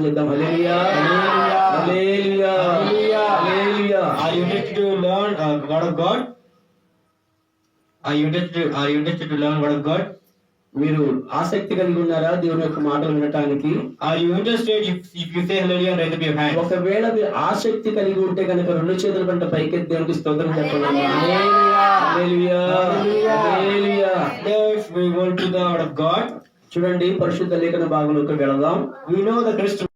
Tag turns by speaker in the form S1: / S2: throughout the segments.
S1: Hallelujah. Hallelujah. Hallelujah.
S2: Are you interested to learn Word of God? Are you interested to learn Word of God?
S1: మీరు ఆసక్తి కలిగి ఉన్నారా దేవుని యొక్క మాటలు వినటానికి?
S2: Are you interested? If you say hallelujah, raise up your hand.
S1: ఒకవేళ మీరు ఆసక్తి కలిగి ఉంటే కనుక రెండు చేతుల పంట పైకెత్తి దేవునికి స్తోత్రం చెప్పండి.
S2: Hallelujah.
S1: Hallelujah.
S2: Let's we go to the Word of God.
S1: చూడండి పరిశుద్ధ లేఖన భాగంలోకి వెళదాం.
S2: We know the Christmas.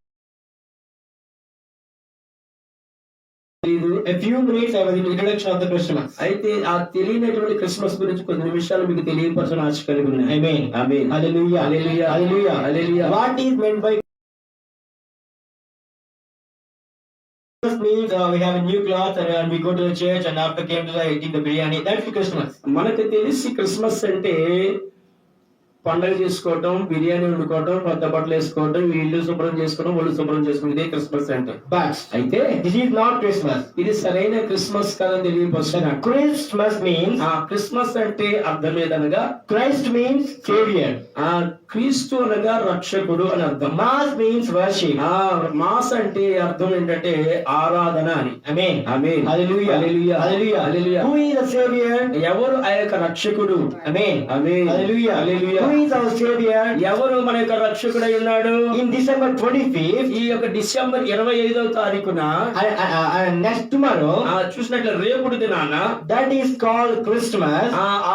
S2: A few minutes I was in introduction of the Christmas.
S1: అయితే ఆ తెలియనటువంటి క్రిస్మస్ గురించి కొన్ని నిమిషాలు మీకు తెలియపరచని ఆశ కలిగి ఉన్నాయి.
S2: Amen.
S1: Amen.
S2: Hallelujah.
S1: Hallelujah.
S2: Hallelujah.
S1: Hallelujah.
S2: What is meant by Christmas means we have a new cloth and we go to the church and after came to the eating the biryani. That's the Christmas.
S1: మనకు తెలిసి Christmas అంటే పండుగ చేసుకోవటం, బిర్యానీ వండుకోవటం, కొత్త బట్టలు వేసుకోవటం, ఇల్లు శుభ్రం చేసుకోవడం, ఒళ్ళు శుభ్రం చేసుకోవడం, ఇదే క్రిస్మస్ అంటే.
S2: But
S1: అయితే
S2: this is not Christmas.
S1: ఇది సరైన క్రిస్మస్ కాదని తెలియపరుస్తున్నాను.
S2: Christmas means
S1: ఆ క్రిస్మస్ అంటే అర్థం ఏదనగా
S2: Christ means Savior.
S1: ఆ క్రీస్తు అనగా రక్షకుడు అని అర్థం.
S2: Mass means worship.
S1: ఆ మాస్ అంటే అర్థం ఏంటంటే ఆరాధన అని.
S2: Amen.
S1: Amen.
S2: Hallelujah.
S1: Hallelujah.
S2: Hallelujah.
S1: Hallelujah.
S2: Who is the Savior?
S1: ఎవరు ఆ యొక్క రక్షకుడు?
S2: Amen.
S1: Amen.
S2: Hallelujah.
S1: Hallelujah.
S2: Who is our Savior?
S1: ఎవరు మన యొక్క రక్షకుడై ఉన్నాడు?
S2: In December 25th,
S1: ఈ యొక్క డిసెంబర్ 25వ తారీఖున
S2: next tomorrow,
S1: చూసినట్లు రేపుడి దినాన
S2: that is called Christmas.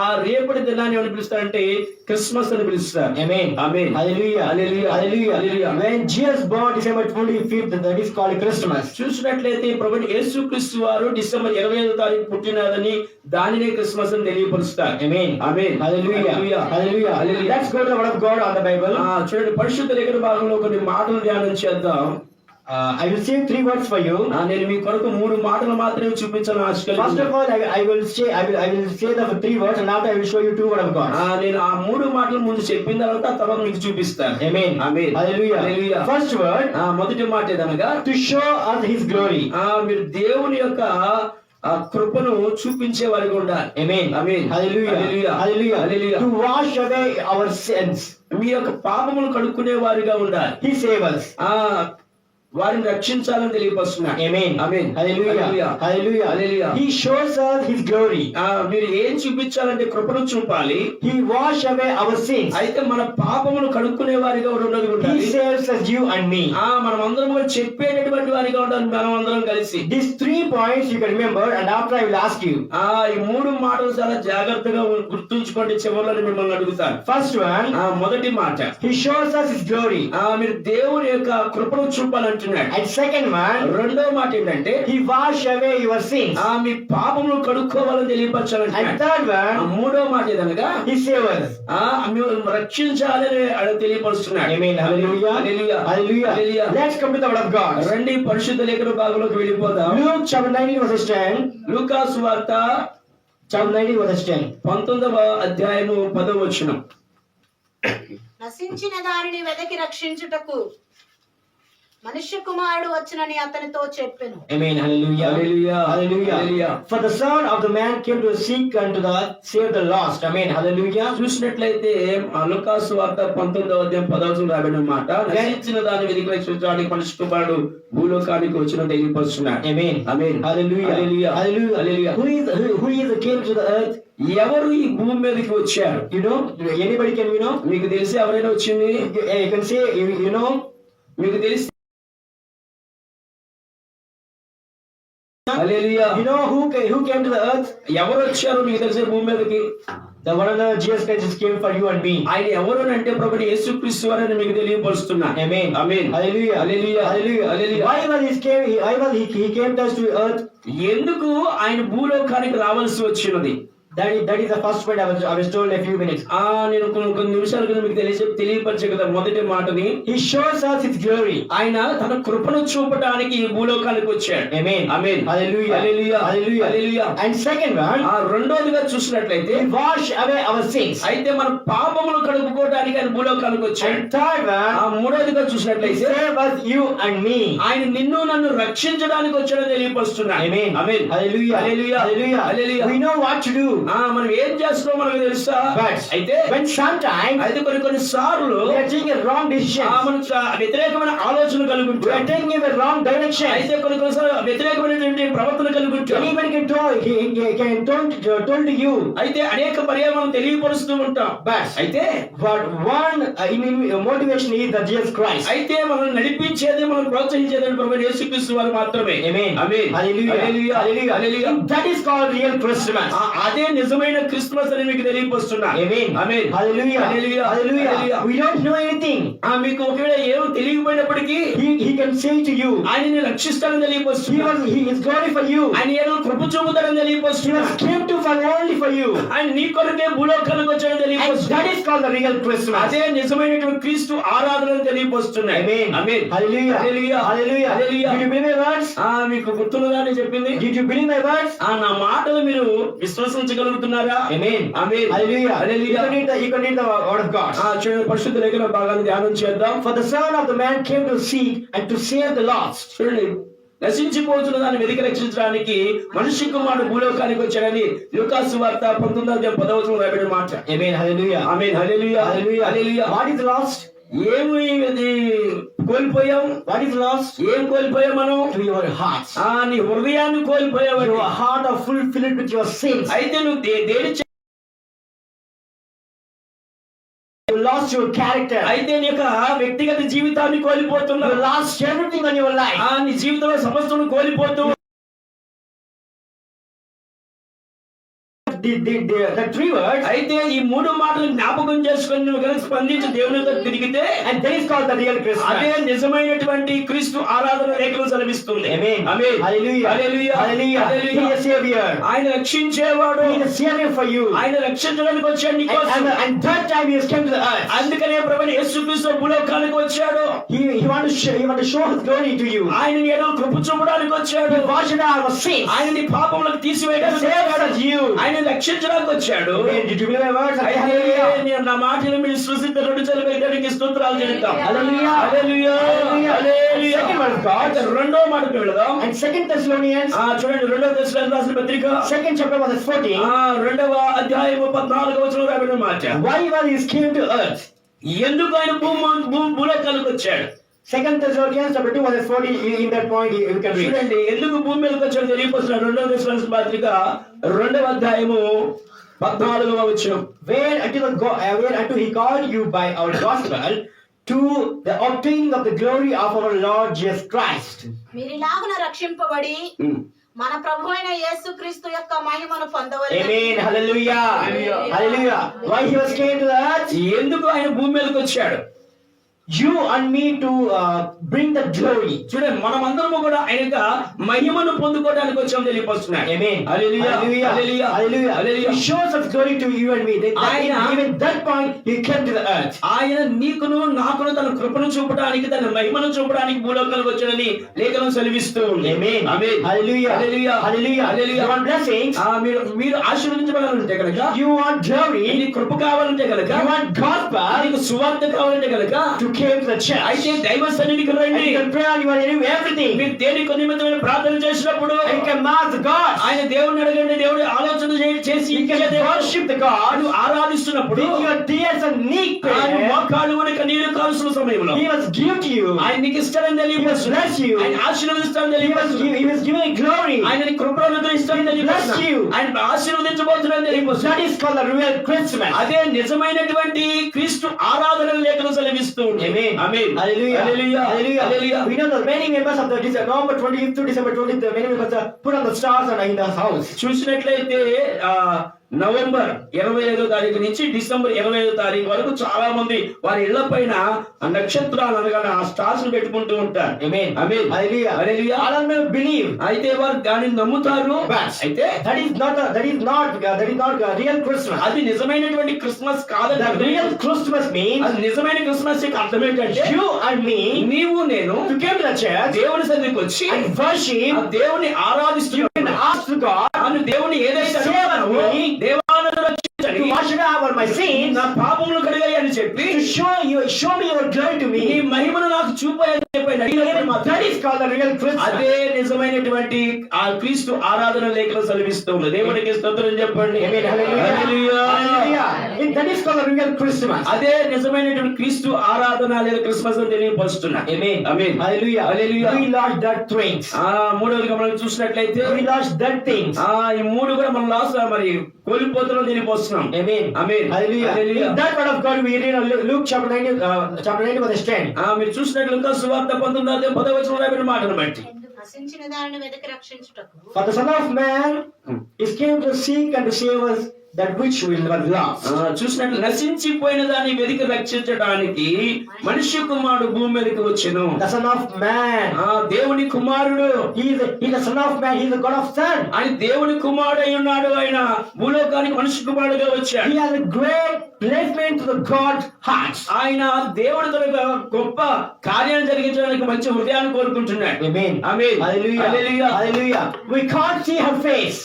S1: ఆ రేపుడి దినాన్ని ఏమని పిలుస్తారంటే క్రిస్మస్ అని పిలుస్తారు.
S2: Amen.
S1: Amen.
S2: Hallelujah.
S1: Hallelujah.
S2: Hallelujah.
S1: Hallelujah.
S2: When Jesus born December 25th, that is called Christmas.
S1: చూసినట్లయితే ప్రభువు యేసుక్రీస్తు వారు డిసెంబర్ 25వ తారీఖు పుట్టినారని దానినే క్రిస్మస్ అని తెలియపరుస్తారు.
S2: Amen.
S1: Amen.
S2: Hallelujah. Hallelujah.
S1: Hallelujah.
S2: Let's go to the Word of God on the Bible.
S1: చూడండి పరిశుద్ధ లేఖన భాగంలో కొన్ని మాటలు ధ్యానం చేద్దాం.
S2: I will say 3 words for you.
S1: నేను మీ కొరకు 3 మాటలు మాత్రమే చూపించాలని ఆశ కలిగి
S2: First of all, I will say the 3 words, and after I will show you 2 Word of God.
S1: నేను ఆ 3 మాటలు ముందు చెప్పిన తర్వాత మీకు చూపిస్తాను.
S2: Amen.
S1: ఆమేన్.
S2: Hallelujah.
S1: Hallelujah.
S2: First word,
S1: మొదటి మాట ఏదనగా
S2: to show us His glory.
S1: మీరు దేవుని యొక్క కృపను చూపించే వారిగా ఉండాలి.
S2: Amen.
S1: Amen.
S2: Hallelujah.
S1: Hallelujah.
S2: Hallelujah.
S1: Hallelujah.
S2: To wash away our sins.
S1: మీ యొక్క పాపములు కడుక్కునే వారిగా ఉండాలి.
S2: He save us.
S1: వారిని రక్షించాలని తెలియపరుస్తున్నాడు.
S2: Amen.
S1: Amen.
S2: Hallelujah. Hallelujah.
S1: Hallelujah.
S2: He shows us His glory.
S1: మీరు ఏం చూపించాలంటే కృపను చూపాలి.
S2: He wash away our sins.
S1: అయితే మన పాపములు కడుక్కునే వారిగా ఉన్నది ఉండాలి.
S2: He saves us, you and me.
S1: మనం అందరం కూడా చెప్పేటటువంటి వారిగా ఉండాలి. మనం అందరం కలిసి
S2: These 3 points you can remember, and after I will ask you.
S1: ఈ 3 మాటలు చాలా జాగ్రత్తగా గుర్తుంచుకోండి. చివరిలో మిమ్మల్ని అడుగుతాను.
S2: First one,
S1: మొదటి మాట,
S2: He shows us His glory.
S1: మీరు దేవుని యొక్క కృపను చూపాలంటున్నాడు.
S2: And second one,
S1: రెండో మాట ఏంటంటే
S2: He wash away your sins.
S1: మీ పాపములు కడుక్కోవాలని తెలియపరచాలంటే.
S2: And third one,
S1: మూడో మాట ఏదనగా
S2: He saves us.
S1: రక్షించాలని తెలియపరుస్తున్నాడు.
S2: Amen. Hallelujah.
S1: Hallelujah.
S2: Hallelujah.
S1: Hallelujah.
S2: Let's come to the Word of God.
S1: రండి పరిశుద్ధ లేఖన భాగంలోకి వెళ్ళిపోదాం.
S2: Luke chapter 19 verse 10.
S1: లూకా సువార్త
S2: Chapter 19 verse 10.
S1: 19వ అధ్యాయము 10వ వచనం.
S3: నశించిన దానిని వెదకి రక్షించుటకు మనుష్య కుమారుడు వచ్చునని అతనితో చెప్పెను.
S2: Amen. Hallelujah.
S1: Hallelujah.
S2: Hallelujah.
S1: Hallelujah.
S2: For the Son of the Man came to seek and to save the lost. Amen. Hallelujah.
S1: చూసినట్లయితే లూకా సువార్త 19వ అధ్యాయం 10వ వచనం రాబడిన మాట, నశించిన దాన్ని వెతికి రక్షించడానికి మనిషి కుమారుడు భూలోకానికి వచ్చిన తెలియపరుస్తున్నాడు.
S2: Amen.
S1: Amen.
S2: Hallelujah.
S1: Hallelujah.
S2: Hallelujah.
S1: Hallelujah.
S2: Who is came to the earth?
S1: ఎవరు ఈ భూమి మీదకి వచ్చారు?
S2: You know? Anybody can you know?
S1: మీకు తెలిసి ఎవరైనా వచ్చింది?
S2: You can say you know?
S1: మీకు తెలిసి హల్లెలూయా.
S2: You know who came to the earth?
S1: ఎవరు వచ్చారు మీకు తెలిసే భూమి మీదకి?
S2: The one of the Jesus Christ came for you and me.
S1: ఆయన ఎవరు అంటే ప్రభువు యేసుక్రీస్తు వారని మీకు తెలియపరుస్తున్నా.
S2: Amen.
S1: Amen.
S2: Hallelujah.
S1: Hallelujah.
S2: Hallelujah.
S1: Hallelujah.
S2: Why was he came to us to earth?
S1: ఎందుకు ఆయన భూలోకానికి రావాల్సి వచ్చినది?
S2: That is the first point I was told a few minutes.
S1: నేను కొన్ని నిమిషాల క్రితం మీకు తెలియపరిచే కదా మొదటి మాటని.
S2: He shows us His glory.
S1: ఆయన తన కృపను చూపడానికి ఈ భూలోకానికి వచ్చాడు.
S2: Amen.
S1: Amen.
S2: Hallelujah.
S1: Hallelujah.
S2: Hallelujah.
S1: Hallelujah.
S2: And second one,
S1: రెండోదిగా చూసినట్లయితే
S2: He wash away our sins.
S1: అయితే మన పాపములు కడుక్కోవడానికి ఆయన భూలోకానికి వచ్చాడు.
S2: And third one,
S1: మూడోదిగా
S2: He
S1: చూసినట్లయితే
S2: save us, you and me.
S1: ఆయన నిన్ను నన్ను రక్షించడానికి వచ్చాడని తెలియపరుస్తున్నాడు.
S2: Amen.
S1: Amen.
S2: Hallelujah.
S1: Hallelujah.
S2: Hallelujah.
S1: Hallelujah.
S2: We know what to do.
S1: మనం ఏం చేస్తున్నాం మనకు తెలుసా?
S2: But
S1: అయితే
S2: when sometimes
S1: అయితే కొన్ని సార్లు
S2: we are taking a wrong decision,
S1: మనం వ్యతిరేకమైన ఆలోచన కలిగి
S2: we
S1: ఉంటాం.
S2: are taking a wrong direction.
S1: అయితే కొన్నిసార్లు వ్యతిరేకమైనటువంటి ప్రవర్తన కలిగి ఉంటాం.
S2: Anybody can told to you.
S1: అయితే అనేక పర్యాయం తెలియపరుస్తూ ఉంటాం.
S2: But one motivation is the Jesus Christ.
S1: అయితే మనం నడిపించేది, మనం ప్రోత్సహించేది ప్రభువైన యేసుక్రీస్తు వారు మాత్రమే.
S2: Amen.
S1: Amen.
S2: Hallelujah.
S1: Hallelujah.
S2: Hallelujah.
S1: Hallelujah.
S2: That is called real Christmas.
S1: అదే నిజమైన క్రిస్మస్ అని మీకు తెలియపరుస్తున్నా.
S2: Amen.
S1: Amen.
S2: Hallelujah.
S1: Hallelujah.
S2: Hallelujah.
S1: Hallelujah.
S2: We don't know anything.
S1: మీకు ఒకవేళ ఏం తెలియకపోయినప్పటికీ
S2: He can say to you,
S1: ఆయనని రక్షిస్తానని తెలియపరుస్తున్నా.
S2: he is glory for you.
S1: ఆయన ఏదో కృప చూపుతాడని
S2: He
S1: తెలియపరుస్తున్నా.
S2: was came to for only for you.
S1: ఆయన నీ కొరకే భూలోకానికి వచ్చాడని
S2: And
S1: తెలియపరుస్తున్నా.
S2: that is called the real Christmas.
S1: అదే నిజమైనటువంటి క్రీస్తు ఆరాధనని తెలియపరుస్తున్నాయి.
S2: Amen.
S1: Amen.
S2: Hallelujah.
S1: Hallelujah.
S2: Hallelujah.
S1: Hallelujah.
S2: Did you believe my words?
S1: మీకు గుర్తున్నదా అని చెప్పింది?
S2: Did you believe my words?
S1: నా మాటలు మీరు విశ్వసించగలుగుతున్నారా?
S2: Amen.
S1: Amen.
S2: Hallelujah.
S1: Hallelujah.
S2: You can read the word of God.
S1: చూడండి, పరిశుద్ధ లేఖన భాగాన్ని ధ్యానం చేద్దాం.
S2: For the Son of the Man came to seek and to save the lost.
S1: చూడండి, నశించిపోతున్న దాన్ని వెతికి రక్షించడానికి మనిషి కుమారుడు భూలోకానికి వచ్చాడని లూకాసు వార్త 19:10 రాయబడిన మాట.
S2: Amen. Hallelujah.
S1: Amen. Hallelujah.
S2: Hallelujah.
S1: Hallelujah.
S2: What is lost?
S1: ఏమి ఇది కోల్పోయాం?
S2: What is lost?
S1: ఏం కోల్పోయాం మనం?
S2: To your hearts.
S1: నీ హృదయాన్ని కోల్పోయావు.
S2: Your heart are filled with your sins.
S1: అయితే నువ్వు దేని
S2: You lost your character.
S1: అయితే నీ యొక్క వ్యక్తిగత జీవితాన్ని కోల్పోతున్నావు.
S2: You lost everything on your life.
S1: నీ జీవితంలో సమస్తను కోల్పోతూ
S2: The three words,
S1: అయితే ఈ మూడు మాటలు జ్ఞాపకం చేసుకొని నువ్వు కనుక స్పందించి దేవునితో తిరిగితే
S2: and that is called the real
S1: అదే
S2: Christmas.
S1: నిజమైనటువంటి క్రీస్తు ఆరాధన లేఖలు సెలవిస్తుంది.
S2: Amen.
S1: Amen.
S2: Hallelujah.
S1: Hallelujah.
S2: Hallelujah. He
S1: hallelujah.
S2: is a savior.
S1: ఆయన రక్షించేవాడు.
S2: He is a savior for you.
S1: ఆయన రక్షించడానికి వచ్చాడు నీ కోసం.
S2: And that time he has come to the earth.
S1: అందుకనే ప్రభువైన యేసుక్రీస్తు భూలోకానికి వచ్చాడు.
S2: He want to show his glory to you.
S1: ఆయన ఏదో కృప చూపడానికి వచ్చాడు.
S2: He washed out our sins.
S1: ఆయన నీ పాపములను తీసివేయడానికి
S2: He
S1: వచ్చాడు.
S2: saved you.
S1: ఆయన రక్షించడానికి వచ్చాడు.
S2: Amen. Did you believe my words?
S1: అయితే
S2: Hallelujah.
S1: నేను నా మాటలు మీరు సృష్టిత రెండు చదివేదానికి స్తోత్రాలు చెల్లిద్దాం.
S2: Hallelujah.
S1: Hallelujah.
S2: Hallelujah.
S1: Hallelujah.
S2: Second word of God.
S1: అయితే రెండో మాటకు వెళదాం.
S2: And 2 Thessalonians,
S1: చూడండి, 2వ దశలోనికి రాసిన పత్రిక
S2: 2nd chapter verse 14.
S1: 2వ అధ్యాయం 14వ వచనం రాయబడిన మాట.
S2: Why was he came to earth?
S1: ఎందుకు ఆయన భూలోకానికి వచ్చాడు?
S2: 2 Thessalonians chapter 2 verse 14. In that point you can read.
S1: చూడండి, ఎందుకు భూమి మీదకి వచ్చాడు తెలియపరుస్తున్నాడు. 2వ దశలోనికి పత్రిక 2వ అధ్యాయము 14వ వచనం.
S2: Whereunto he called you by our gospel to the obtaining of the glory of our Lord Jesus Christ.
S3: మీరిలాగున రక్షింపబడి మన ప్రభువైన యేసుక్రీస్తు యొక్క మహిమను పొందవలెను.
S2: Amen. Hallelujah. Hallelujah. Why he was came to the earth?
S1: ఎందుకు ఆయన భూమి మీదకి వచ్చాడు?
S2: You and me to bring the glory.
S1: చూడండి, మనమందరము కూడా ఆయన మహిమను పొందుకోవడానికి వచ్చాము తెలియపరుస్తున్నాడు.
S2: Amen.
S1: Hallelujah.
S2: Hallelujah.
S1: Hallelujah.
S2: Hallelujah.
S1: Hallelujah.
S2: He shows us glory to you and me. Even that point he came to the earth.
S1: ఆయన నీకును నాకును తన కృపను చూపడానికి, తన మహిమను చూపడానికి భూలోకానికి వచ్చాడని లేఖనం సెలవిస్తూ ఉంది.
S2: Amen.
S1: Amen.
S2: Hallelujah.
S1: Hallelujah.
S2: Hallelujah.
S1: Hallelujah.
S2: You want blessings?
S1: మీరు ఆశీర్వదించబడాలంటే కనుక,
S2: You want glory?
S1: నీకు కృప కావాలంటే కనుక,
S2: You want gospel?
S1: నీకు సువార్త కావాలంటే కనుక,
S2: To came to the church.
S1: అయితే దైవ సన్నిధికి
S2: And
S1: రండి.
S2: you can pray on your everything.
S1: మీరు దేని కొన్ని నిమిత్తమైన ప్రార్థన చేసినప్పుడు
S2: And you can mask the God.
S1: ఆయన దేవుని అడగండి. దేవుడి ఆలోచన చేసి
S2: You can worship the God.
S1: నువ్వు ఆరాధిస్తున్నప్పుడు
S2: With your tears and need
S1: ఆయన
S2: prayer.
S1: మోకాళ్ళు వరకు నీరు కాల్సిన సమయంలో
S2: He was give to you.
S1: ఆయన నీకు ఇస్తాడని
S2: He was
S1: తెలియపరుస్తున్నాడు.
S2: bless you.
S1: ఆయన ఆశీర్వదిస్తాడని తెలియపరుస్తున్నాడు.
S2: He was giving glory.
S1: ఆయన నీకు కృపను అనుగ్రహిస్తాడని తెలియపరుస్తున్నాడు.
S2: Bless you.
S1: ఆయన ఆశీర్వదించబోతున్నాడని తెలియపరుస్తున్నాడు.
S2: That is called the real Christmas.
S1: అదే నిజమైనటువంటి క్రీస్తు ఆరాధన లేఖను సెలవిస్తూ ఉంది.
S2: Amen.
S1: Amen.
S2: Hallelujah.
S1: Hallelujah.
S2: Hallelujah.
S1: Hallelujah.
S2: We know that many members of the November 25th to December 20th, many members put on the stars and in the house.
S1: చూసినట్లయితే November 25వ తారీఖు నుంచి డిసెంబర్ 25వ తారీఖు వరకు చాలా మంది వారి ఇళ్ల పైన ఆ నక్షత్రాలు అనగా ఆ స్టార్స్ పెట్టుకుంటూ ఉంటారు.
S2: Amen.
S1: Amen.
S2: Hallelujah.
S1: Hallelujah.
S2: All of them believe.
S1: అయితే వారు దానిని నమ్ముతారు.
S2: But
S1: అయితే
S2: that is not real Christmas.
S1: అది నిజమైనటువంటి క్రిస్మస్ కాదని
S2: The real Christmas means
S1: అది నిజమైన క్రిస్మస్ యొక్క అర్థం ఏంటంటే,
S2: you and me
S1: నీవు నేను
S2: to come to the church
S1: దేవుని సన్నిధికి వచ్చి
S2: and worship.
S1: ఆ దేవుని ఆరాధిస్తూ
S2: You can ask to God
S1: తాను దేవుని ఏదైతే
S2: Save
S1: అడుగుతావో,
S2: me.
S1: దేవా నన్ను రక్షించండి,
S2: to wash away my sins,
S1: నా పాపములు కడిగాయి అని చెప్పి
S2: to show me your glory to
S1: నీ
S2: me.
S1: మహిమను నాకు చూపని చెప్పాడు. అడిగినప్పుడు మాత్రం
S2: That is called the real Christmas.
S1: అదే నిజమైనటువంటి ఆ క్రీస్తు ఆరాధన లేఖలో సెలవిస్తూ ఉంది. దేవునికి స్తోత్రం చెప్పండి.
S2: Amen. Hallelujah.
S1: Hallelujah.
S2: Hallelujah. That is called the real Christmas.
S1: అదే నిజమైనటువంటి క్రీస్తు ఆరాధన లేదా క్రిస్మస్ అని తెలియపరుస్తున్నా.
S2: Amen.
S1: Amen.
S2: Hallelujah.
S1: Hallelujah.
S2: We lost that things.
S1: మూడవదిగా మనం చూసినట్లయితే
S2: We lost that things.
S1: ఈ మూడు కూడా మనం లాస్ట్ మరి కోల్పోతున్నాం తెలియపరుస్తున్నాం.
S2: Amen.
S1: Amen.
S2: Hallelujah.
S1: Hallelujah.
S2: In that word of God, we read in Luke chapter 9 verse 10.
S1: మీరు చూసినట్లు ఇంకా సువార్త 19:10 రాయబడిన మాటను బట్టి
S3: ఎందుకు నశించిన దానిని వెతికి రక్షించుటకు
S2: For the Son of Man is came to seek and to save us that which will not last.
S1: చూసినట్లు నశించిపోయిన దాన్ని వెతికి రక్షించడానికి మనుష్య కుమారుడు భూమి మీదకి వచ్చెను.
S2: The Son of Man.
S1: దేవుని కుమారుడు
S2: He is the Son of Man. He is the God of Son.
S1: ఆయన దేవుని కుమారుడు అయి ఉన్నాడు. ఆయన భూలోకానికి మనుష్య కుమారుడుగా వచ్చాడు.
S2: He has a great placement to the God's heart.
S1: ఆయన దేవుడి తన గొప్ప కార్యాన్ని జరిగించడానికి మంచి హృదయాన్ని కోరుకుంటున్నాడు.
S2: Amen.
S1: Amen.
S2: Hallelujah.
S1: Hallelujah.
S2: Hallelujah. We can't see her face.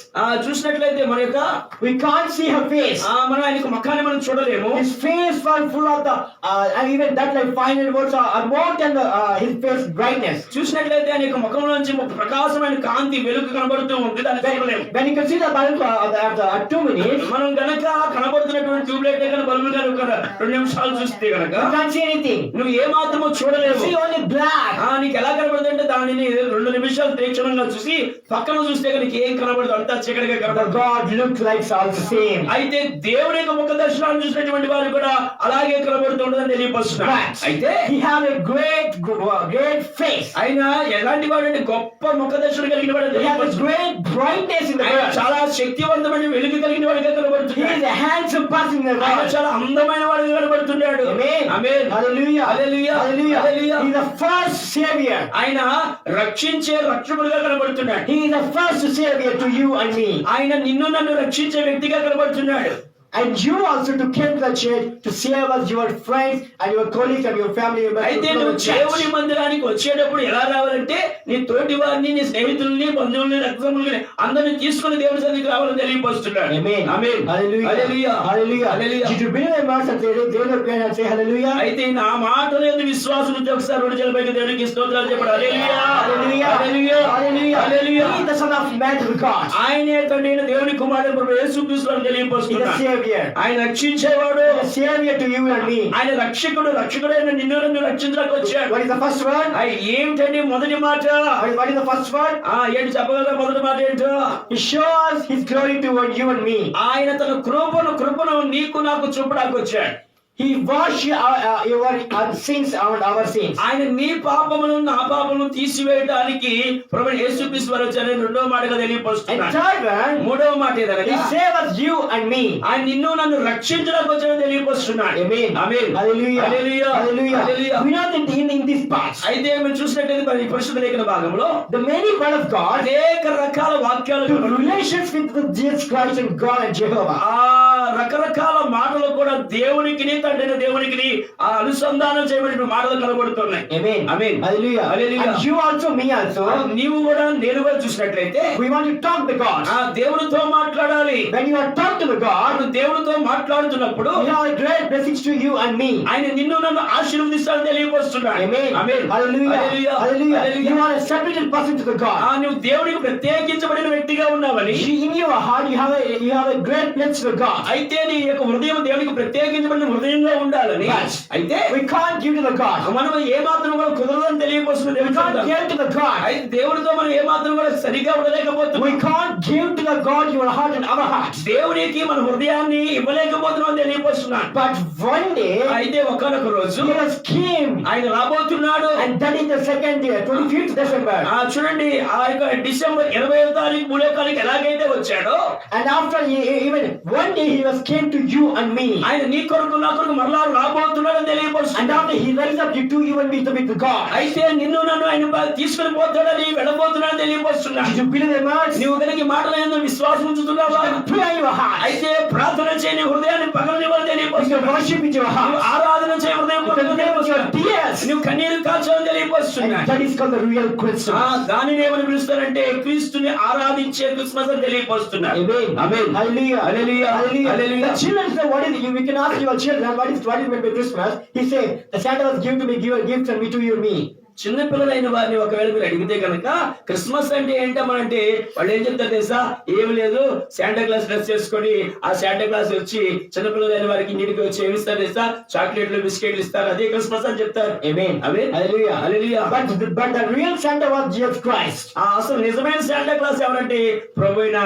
S1: చూసినట్లయితే మన యొక్క
S2: We can't see her face.
S1: మనం ఆయన ముఖాన్ని మనం చూడలేము.
S2: His face was full of the and even that like 500 words are more than his face brightness.
S1: చూసినట్లయితే ఆయన యొక్క ముఖం నుంచి ఒక ప్రకాశమైన కాంతి వెలుగు కనబడుతూ ఉంది. దాన్ని చూడలేము.
S2: When you can see the bulb after 2 minutes,
S1: మనం గనక కనబడుతున్నటువంటి ట్యూబ్లైట్ దగ్గర బల్బు గారు ఒక 2 నిమిషాలు చూస్తే గనక
S2: you can't see anything.
S1: నువ్వు ఏ మాత్రమో
S2: You
S1: చూడలేవు.
S2: see only black.
S1: నీకు ఎలా కనబడుతుందంటే దానిని 2 నిమిషాలు తీక్షణంగా చూసి పక్కన చూస్తే కనుక ఏం కనబడదు, అంతా చీకటిగా
S2: But
S1: కనబడదు.
S2: God looked like all the same.
S1: అయితే దేవుని యొక్క ముఖ దర్శనాన్ని చూసినటువంటి వారు కూడా అలాగే కనబడుతుండదని తెలియపరుస్తున్నారు.
S2: But
S1: అయితే
S2: he had a great face.
S1: ఆయన ఎలాంటి వాడు అంటే గొప్ప ముఖ దర్శనం కలిగిన వాడు
S2: He had a great brightness in the
S1: ఆయన
S2: world.
S1: చాలా శక్తివంతమైన వెలుగు కలిగిన వాడిగా
S2: He
S1: కనబడుతున్నాడు.
S2: is a handsome person in the
S1: ఆయన
S2: world.
S1: చాలా అందమైన వాడిగా కనబడుతున్నాడు.
S2: Amen.
S1: Amen.
S2: Hallelujah.
S1: Hallelujah.
S2: Hallelujah.
S1: Hallelujah.
S2: He is the first savior.
S1: ఆయన రక్షించే రక్షకుడుగా కనబడుతున్నాడు.
S2: He is the first savior to you and me.
S1: ఆయన నిన్ను నన్ను రక్షించే వ్యక్తిగా కనబడుతున్నాడు.
S2: And you also to came to the church to save us, your friends and your colleagues and your family members.
S1: అయితే
S2: to
S1: నువ్వు
S2: the church.
S1: దేవుని మందిరానికి వచ్చేటప్పుడు ఎలా రావాలంటే నీ తోటి వారిని, నీ స్నేహితుల్ని, బంధువుల్ని, రక్తముల్ని అందరిని తీసుకుని దేవుని సన్నిధికి రావాలని తెలియపరుస్తున్నాడు.
S2: Amen.
S1: Amen.
S2: Hallelujah.
S1: Hallelujah.
S2: Hallelujah.
S1: Hallelujah.
S2: Did you believe in words and say, and say hallelujah?
S1: అయితే నా మాటలు ఎందుకు విశ్వాసం ఉంటే ఒకసారి 2 చేతులపైకి దేవునికి స్తోత్రాలు చెప్పండి. హల్లెలూయా.
S2: Hallelujah.
S1: Hallelujah.
S2: Hallelujah.
S1: Hallelujah.
S2: He is the Son of Man to God.
S1: ఆయనే తండ్రి అయిన దేవుని కుమారుడు ప్రభు యేసుక్రీస్తు అని
S2: He is the
S1: తెలియపరుస్తున్నాడు.
S2: savior.
S1: ఆయన రక్షించేవాడు.
S2: He is the savior to you and me.
S1: ఆయన రక్షకుడైన నిన్ను నన్ను రక్షించడానికి వచ్చాడు.
S2: What is the first word?
S1: ఏమిటండి మొదటి మాట?
S2: What is the first word?
S1: ఏంటి చెప్పగలరా మొదటి మాట ఏంటో?
S2: He shows his glory toward you and me.
S1: ఆయన తన కృపను నీకు నాకు చూపడానికి వచ్చాడు.
S2: He washed your sins and our sins.
S1: ఆయన నీ పాపమును నా పాపమును తీసివేయడానికి ప్రభువు యేసుక్రీస్తు వారు వచ్చారని రెండవ మాటగా
S2: And
S1: తెలియపరుస్తున్నాడు.
S2: third one,
S1: మూడవ మాట ఏదనగా
S2: he saved us, you and me.
S1: ఆయన నిన్ను నన్ను రక్షించడానికి వచ్చారని తెలియపరుస్తున్నాడు.
S2: Amen.
S1: Amen.
S2: Hallelujah.
S1: Hallelujah.
S2: Hallelujah.
S1: Hallelujah.
S2: We know that in this part,
S1: అయితే మీరు చూసినట్లయితే మరి పరిశుద్ధ లేఖన భాగంలో
S2: the many word of God,
S1: అనేక రకాల వాక్యాలు
S2: the relations with Jesus Christ and God and Jehovah.
S1: రకరకాల మాటలు కూడా దేవునికి తండ్రి దేవునికి అనుసంధానం చేయబడిన మాటలు కనబడుతున్నాయి.
S2: Amen.
S1: Amen.
S2: Hallelujah.
S1: Hallelujah.
S2: And you also, me also,
S1: నీవు కూడా నేను కూడా చూసినట్లయితే
S2: we want to talk to God.
S1: దేవునితో మాట్లాడాలి.
S2: When you are talking to the God,
S1: నువ్వు దేవునితో మాట్లాడుతున్నప్పుడు
S2: you have a great blessings to you and me.
S1: ఆయన నిన్ను నన్ను ఆశీర్వదిస్తాడని తెలియపరుస్తున్నాడు.
S2: Amen.
S1: Amen.
S2: Hallelujah.
S1: Hallelujah.
S2: Hallelujah.
S1: Hallelujah.
S2: You are a separated person to the God.
S1: నువ్వు దేవునికి ప్రత్యేకించబడిన వ్యక్తిగా ఉన్నావని,
S2: In your heart, you have a great place to God.
S1: అయితే నీ యొక్క హృదయం దేవునికి ప్రత్యేకించబడిన హృదయంగా ఉండాలని. అయితే
S2: We can't give to the God.
S1: మనం ఏ మాత్రం కూడా కుదరదని తెలియపరుస్తుంది.
S2: We can't give to the God.
S1: అయితే దేవుడితో మనం ఏ మాత్రం కూడా సరిగా ఉండలేకపోతున్నాం.
S2: We can't give to the God your heart and our heart.
S1: దేవునికి మన హృదయాన్ని ఇవ్వలేకపోతున్నాం తెలియపరుస్తున్నాడు.
S2: But one day,
S1: అయితే ఒకనొక రోజు
S2: Jesus came,
S1: ఆయన రాబోతున్నాడు.
S2: and that is the second day, 25th December.
S1: చూడండి ఆ యొక్క డిసెంబర్ 20వ తారీఖు భూలోకానికి ఎలాగైతే వచ్చాడో,
S2: And after even one day he was came to you and me.
S1: ఆయన నీ కొరకు నా కొరకు మరలా రాబోతున్నాడని
S2: And
S1: తెలియపరుస్తున్నాడు.
S2: after he raised up you to you and me to with God.
S1: అయితే నిన్ను నన్ను ఆయన తీసుకుని పోతాడని వెళ్ళబోతున్నాడని తెలియపరుస్తున్నాడు.
S2: Did you believe the words?
S1: నువ్వు కనుక ఈ మాటల యందు విశ్వాసం ఉంచుతున్నావా?
S2: Pray in your heart.
S1: అయితే ప్రార్థన చేయని హృదయాన్ని పగలనివ్వని
S2: You can
S1: తెలియపరుస్తున్నాడు.
S2: worship with your
S1: నువ్వు
S2: heart.
S1: ఆరాధన చేయ హృదయం
S2: You can name with your tears.
S1: నువ్వు కన్నీరు కాల్చాలని
S2: And
S1: తెలియపరుస్తున్నాడు.
S2: that is called the real Christmas.
S1: దానిని ఏమని పిలుస్తారంటే క్రీస్తుని ఆరాధించే క్రిస్మస్ అని తెలియపరుస్తున్నారు.
S2: Amen.
S1: Amen.
S2: Hallelujah.
S1: Hallelujah.
S2: Hallelujah.
S1: Hallelujah.
S2: The children say, what is, we can ask your children, what is meant by Christmas? He said, the Santa was given to me, give gifts and me to you, me.
S1: చిన్న పిల్లలైన వారిని ఒకవేళ మీరు అడిగితే కనుక Christmas అంటే ఏంటమ్మనంటే వాళ్ళు ఏం చెప్తారు తెలుసా? ఏమి లేదు, శాంటా క్లాస్ డ్రెస్ చేసుకొని ఆ శాంటా క్లాస్ వచ్చి చిన్న పిల్లలైన వారికి ఇంటికి వచ్చి ఏమిస్తారు తెలుసా? చాక్లెట్లు, బిస్కెట్లు ఇస్తారు, అదే క్రిస్మస్ అని చెప్తారు.
S2: Amen.
S1: Amen.
S2: Hallelujah.
S1: Hallelujah.
S2: But the real Santa was Jesus Christ.
S1: అసలు నిజమైన శాంటా క్లాస్ ఎవరంటే ప్రభువైన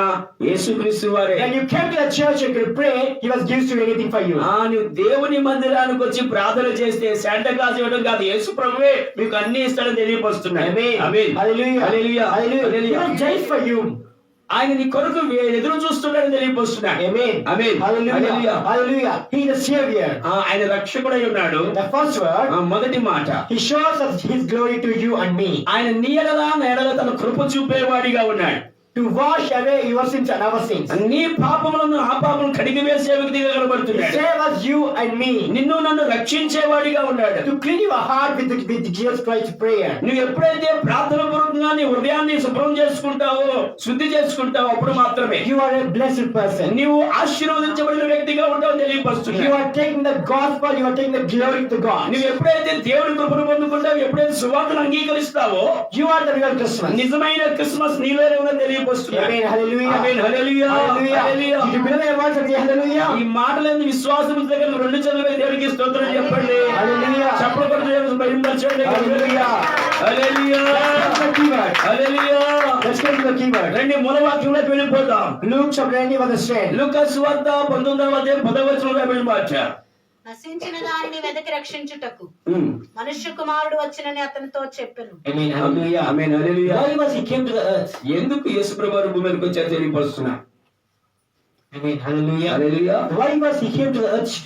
S1: యేసుక్రీస్తు వారే.
S2: When you came to the church and could pray, he was gives you anything for you.
S1: నువ్వు దేవుని మందిరానికి వచ్చి ప్రార్థన చేస్తే శాంటా క్లాస్ ఇవ్వడం కాదు, యేసు ప్రభువే మీకు అన్ని ఇస్తాడని తెలియపరుస్తున్నాడు.
S2: Amen.
S1: Amen.
S2: Hallelujah.
S1: Hallelujah.
S2: Hallelujah. He
S1: Hallelujah.
S2: was died for you.
S1: ఆయన నీ కొరకు ఎదురు చూస్తున్నాడని తెలియపరుస్తున్నాడు.
S2: Amen.
S1: Amen.
S2: Hallelujah.
S1: Hallelujah.
S2: Hallelujah. He is the Savior.
S1: ఆయన రక్షకుడై ఉన్నాడు.
S2: The first word,
S1: మొదటి మాట,
S2: he shows us his glory to you and me.
S1: ఆయన నీ ఎడల నా ఎడల తన కృప చూపేవాడిగా ఉన్నాడు.
S2: To wash away your sins and our sins.
S1: నీ పాపములను ఆ పాపములను కడిగి వేసే వ్యక్తిగా
S2: To
S1: కనబడుతున్నాడు.
S2: save us, you and me.
S1: నిన్ను నన్ను రక్షించేవాడిగా ఉన్నాడు.
S2: To clean your heart with Jesus Christ's prayer.
S1: నువ్వు ఎప్పుడైతే ప్రార్థన పూర్వకంగా నీ హృదయాన్ని శుభ్రం చేసుకుంటావో, శుద్ధి చేసుకుంటావో అప్పుడు మాత్రమే
S2: You are a blessed person.
S1: నీవు ఆశీర్వదించబడిన వ్యక్తిగా ఉంటావు
S2: You
S1: తెలియపరుస్తున్నాడు.
S2: are taking the gospel, you are taking the glory to God.
S1: నువ్వు ఎప్పుడైతే దేవుని కృపను పొందుకుంటావు, ఎప్పుడైతే సువార్తను అంగీకరిస్తావో
S2: You are the real Christmas.
S1: నిజమైన క్రిస్మస్ నీలోనే ఉందని తెలియపరుస్తున్నాడు.
S2: Amen. Hallelujah.
S1: Amen. Hallelujah.
S2: Hallelujah.
S1: Hallelujah.
S2: Did you believe the words of the hallelujah?
S1: ఈ మాటలను విశ్వాసం దగ్గర రెండు చదువు దేవునికి స్తోత్రం చెప్పండి.
S2: Hallelujah.
S1: చప్పట్లు కొట్టి దేవునికి మహిమపరచండి.
S2: Hallelujah.
S1: Hallelujah.
S2: That's the keyword.
S1: Hallelujah.
S2: Let's get to the keyword.
S1: రండి మూలవాక్యంలోకి వెళ్ళిపోతాం.
S2: Luke chapter 20 was the strength.
S1: లూకా సువార్త 19:10 వెళ్ళిపోవచ్చ.
S3: నశించిన దానిని వెదకి రక్షించుటకు మనుష్య కుమారుడు వచ్చునని అతనితో చెప్పెను.
S2: Amen. Hallelujah.
S1: Amen. Hallelujah.
S2: Why was he came to the earth?
S1: ఎందుకు యేసు ప్రభువు భూమి మీదకి వచ్చారో తెలియపరుస్తున్నా.
S2: Amen. Hallelujah.
S1: Hallelujah.
S2: Why was he came to the earth?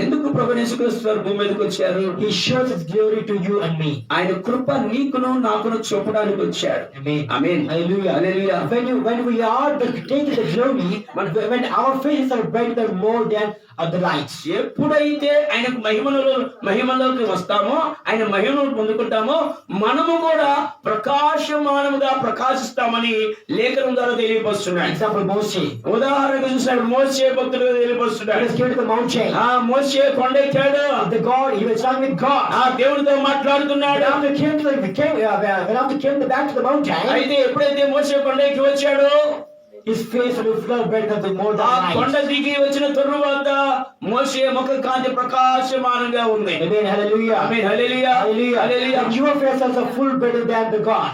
S1: ఎందుకు ప్రభువు యేసుక్రీస్తు వారు భూమి మీదకి వచ్చారు?
S2: He shows his glory to you and me.
S1: ఆయన కృప నీకును నాకును చూపడానికి వచ్చాడు.
S2: Amen.
S1: Amen.
S2: Hallelujah.
S1: Hallelujah.
S2: When we are taking the glory, when our faces are brighter more than the lights.
S1: ఎప్పుడైతే ఆయనకు మహిమలోకి వస్తామో, ఆయన మహిమను పొందుకుంటామో, మనము కూడా ప్రకాశమానముగా ప్రకాశిస్తామని లేఖనం ద్వారా తెలియపరుస్తున్నాడు.
S2: Example, Moses.
S1: ఉదాహరణకు చూసినాడు మోషే భక్తుడుగా
S2: He
S1: తెలియపరుస్తున్నాడు.
S2: was carried to the mountain.
S1: Moshe కొండెక్కాడు.
S2: The God, he was talking with God.
S1: దేవుడితో మాట్లాడుతున్నాడు.
S2: When after came back to the mountain,
S1: అయితే ఎప్పుడైతే మోషే కొండెక్కి వచ్చాడో,
S2: his face will flow brighter than more than
S1: ఆ కొండ
S2: light.
S1: దిగి వచ్చిన తరువాత మోషే ముఖ కాంతి ప్రకాశమానంగా ఉంది.
S2: Amen. Hallelujah.
S1: Amen. Hallelujah.
S2: Hallelujah.
S1: Hallelujah.
S2: And your face also full brighter than the God.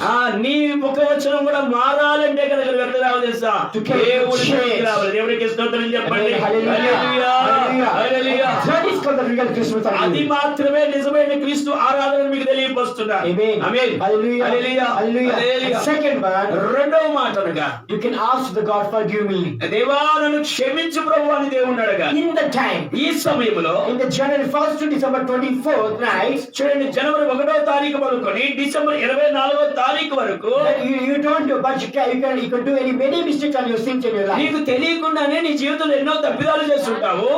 S1: నీ ముఖ వచనం కూడా మారాలంటే కనుక ఎక్కడ రావాలి తెలుసా? దేవుడి దగ్గరికి రావాలి. దేవుడికి స్తోత్రం చెప్పండి.
S2: Amen. Hallelujah.
S1: Hallelujah. Hallelujah.
S2: That is called the real Christmas.
S1: అది మాత్రమే నిజమైన క్రీస్తు ఆరాధన మీకు తెలియపరుస్తున్నా.
S2: Amen.
S1: Amen.
S2: Hallelujah.
S1: Hallelujah.
S2: Hallelujah.
S1: Hallelujah.
S2: And second one,
S1: రెండవ మాట అనగా,
S2: you can ask the God, forgive me.
S1: దేవా నన్ను క్షమించు ప్రభువా అని దేవుణ్ణి అడగా.
S2: In the time,
S1: ఈ సమయంలో
S2: in the January 1st to December 24th night,
S1: చూడండి, జనవరి 1వ తారీఖు మొదలుకొని డిసెంబర్ 24వ తారీఖు వరకు
S2: you don't do, but you can do many mistakes on your sins in your life.
S1: నీకు తెలియకుండానే నీ జీవితంలో ఎన్నో తప్పిదాలు చేస్తుంటావు.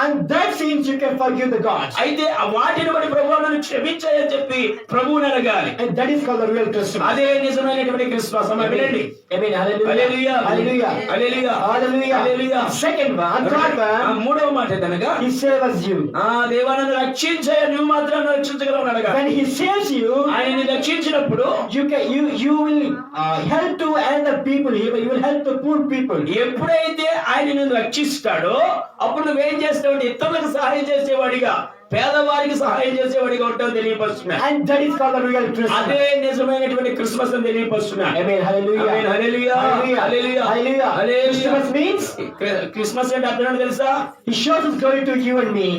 S2: And that sins you can forgive the God.
S1: అయితే ఆ వాటిని బట్టి ప్రభువా నన్ను క్షమించాయని చెప్పి ప్రభువుని అడగాలి.
S2: And that is called the real Christmas.
S1: అదే నిజమైనటువంటి క్రిస్మస్. వినండి.
S2: Amen. Hallelujah.
S1: హల్లెలూయా.
S2: Hallelujah.
S1: హల్లెలూయా.
S2: Hallelujah.
S1: హల్లెలూయా.
S2: Second one, third one,
S1: మూడవ మాట ఏంటనగా,
S2: he saves you.
S1: దేవా నన్ను రక్షించాయ, నువ్వు మాత్రం నన్ను రక్షించగలవు అడగా.
S2: When he saves you,
S1: ఆయనని రక్షించినప్పుడు
S2: you will help to other people. You will help the poor people.
S1: ఎప్పుడైతే ఆయన నిన్ను రక్షిస్తాడో అప్పుడు నువ్వేం చేస్తావు? ఇతరులకు సహాయం చేసేవాడిగా, పేదవారికి సహాయం చేసేవాడిగా ఉంటావు తెలియపరుస్తున్నా.
S2: And that is called the real Christmas.
S1: అదే నిజమైనటువంటి క్రిస్మస్ అని తెలియపరుస్తున్నా.
S2: Amen. Hallelujah.
S1: Amen. Hallelujah.
S2: Hallelujah.
S1: Hallelujah.
S2: Hallelujah.
S1: Hallelujah.
S2: Christmas means
S1: Christmas అంటే అర్థం ఏంటో తెలుసా?
S2: he shows his glory to you and me.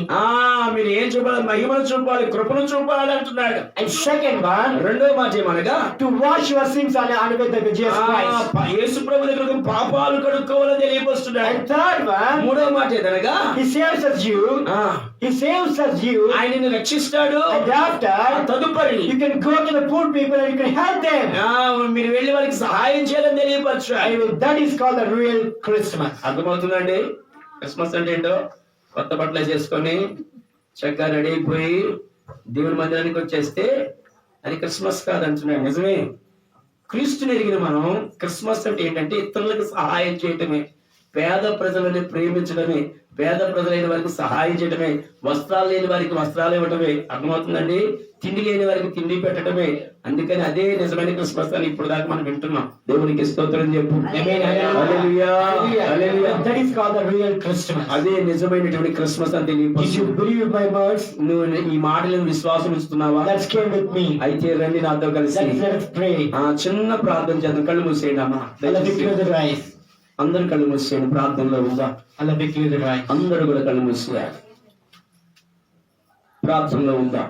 S1: మీరు ఏం చూపాలి? మహిమను చూపాలి, కృపను చూపాలి అంటున్నాడు.
S2: And second one,
S1: రెండో మాట ఏమనగా,
S2: to wash your sins with the Jesus Christ.
S1: యేసు ప్రభు దగ్గరకు పాపాలు కడుక్కోవాలని తెలియపరుస్తున్నాడు.
S2: And third one,
S1: మూడో మాట ఏదనగా,
S2: he saves us you. He saves us you.
S1: ఆయనని రక్షిస్తాడు.
S2: And after,
S1: తదుపరి
S2: you can go to the poor people and you can help them.
S1: మీరు వెళ్ళి వాళ్ళకి సహాయం చేయాలని తెలియపరచాలి.
S2: Anyway, that is called the real Christmas.
S1: అర్థమవుతుందండి? క్రిస్మస్ అంటే ఏంటో? కొత్త బట్టలు చేసుకొని చక్కగా రెడీ అయిపోయి దేవుని మందిరానికి వచ్చేస్తే అది క్రిస్మస్ కాదంటున్నాడు. నిజమే. క్రీస్తుని ఎరిగిన మనం క్రిస్మస్ అంటే ఏంటంటే ఇతరులకు సహాయం చేయటమే. పేద ప్రజలని ప్రేమించడమే, పేద ప్రజలైన వారికి సహాయం చేయడమే, వస్త్రాలు లేని వారికి వస్త్రాలు ఇవ్వటమే. అర్థమవుతుందండి? తిండి లేని వారికి తిండి పెట్టడమే. అందుకని అదే నిజమైన క్రిస్మస్ అని ఇప్పుడు దాకా మనం వింటున్నాం. దేవునికి స్తోత్రం చెప్పు.
S2: Amen.
S1: Hallelujah. Hallelujah.
S2: That is called the real Christmas.
S1: అదే నిజమైనటువంటి క్రిస్మస్ అని
S2: Did
S1: తెలియదు.
S2: you believe my words?
S1: నువ్వు ఈ మాటలను విశ్వాసం ఇస్తున్నావా?
S2: Let's came with me.
S1: అయితే రండి నాతో కలిసి
S2: Let's pray.
S1: చిన్న ప్రార్థన చేద్దాం. కళ్ళు మూసేయండి అమ్మా.
S2: Allah be close the eyes.
S1: అందరు కళ్ళు మూసేయండి. ప్రార్థనలో ఉందా?
S2: Allah be close the eyes.
S1: అందరూ కూడా కళ్ళు మూసేయాలి. ప్రార్థనలో ఉందా?